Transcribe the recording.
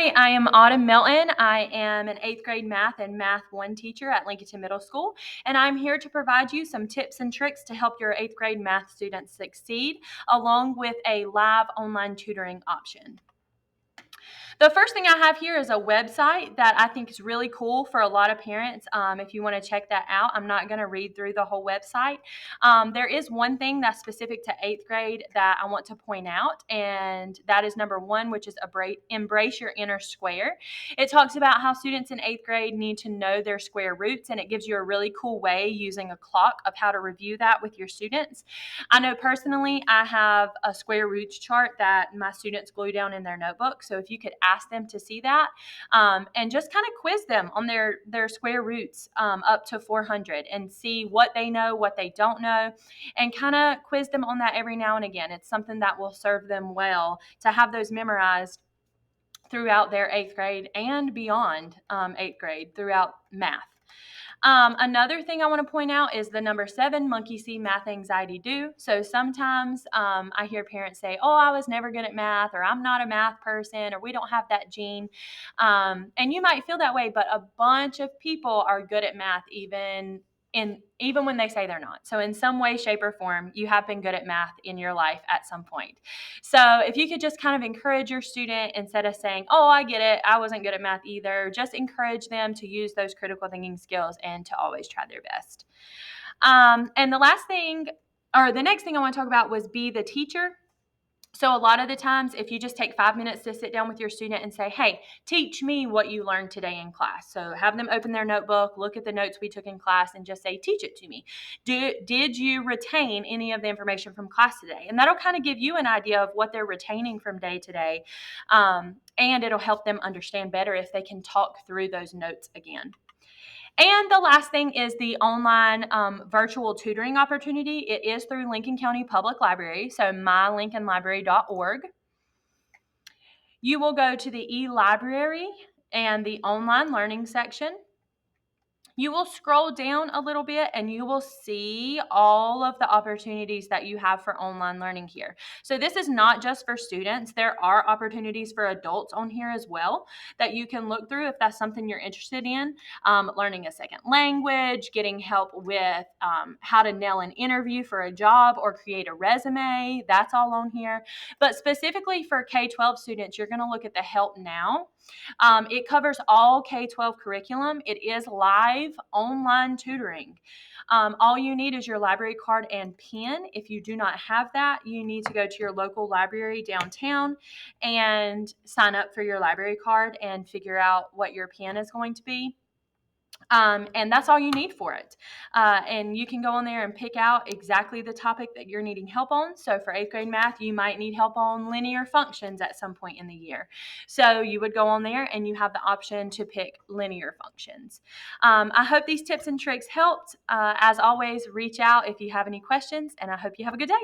Hi, I am Autumn Melton. I am an 8th grade math and Math 1 teacher at Lincolnton Middle School, and I'm here to provide you some tips and tricks to help your 8th grade math students succeed, along with a live online tutoring option. The first thing I have here is a website that I think is really cool for a lot of parents. If you want to check that out, I'm not going to read through the whole website. There is one thing that's specific to 8th grade that I want to point out, and that is number 1, which is embrace your inner square. It talks about how students in 8th grade need to know their square roots, and it gives you a really cool way using a clock of how to review that with your students. I know personally I have a square roots chart that my students glue down in their notebook. So if you could ask them to see that and just kind of quiz them on their square roots up to 400 and see what they know, what they don't know, and kind of quiz them on that every now and again. It's something that will serve them well to have those memorized throughout their 8th grade and beyond 8th grade throughout math. Another thing I want to point out is the number 7, monkey see, math anxiety do. So sometimes I hear parents say, oh, I was never good at math, or I'm not a math person, or we don't have that gene. And you might feel that way, but a bunch of people are good at math even when they say they're not. So in some way, shape, or form, you have been good at math in your life at some point. So if you could just kind of encourage your student instead of saying, oh, I get it, I wasn't good at math either, just encourage them to use those critical thinking skills and to always try their best. And the next thing I want to talk about was be the teacher. So a lot of the times, if you just take 5 minutes to sit down with your student and say, hey, teach me what you learned today in class. So have them open their notebook, look at the notes we took in class, and just say, teach it to me. Did you retain any of the information from class today? And that'll kind of give you an idea of what they're retaining from day to day. And it'll help them understand better if they can talk through those notes again. And the last thing is the online virtual tutoring opportunity. It is through Lincoln County Public Library, so mylincolnlibrary.org. You will go to the e-library and the online learning section. You will scroll down a little bit and you will see all of the opportunities that you have for online learning here. So this is not just for students. There are opportunities for adults on here as well that you can look through if that's something you're interested in. Learning a second language, getting help with how to nail an interview for a job or create a resume. That's all on here. But specifically for K-12 students, you're going to look at the Help Now. It covers all K-12 curriculum. It is live online tutoring. All you need is your library card and pen. If you do not have that, you need to go to your local library downtown and sign up for your library card and figure out what your pen is going to be. And that's all you need for it. And you can go on there and pick out exactly the topic that you're needing help on. So for 8th grade math, you might need help on linear functions at some point in the year. So you would go on there and you have the option to pick linear functions. I hope these tips and tricks helped. As always, reach out if you have any questions, and I hope you have a good day.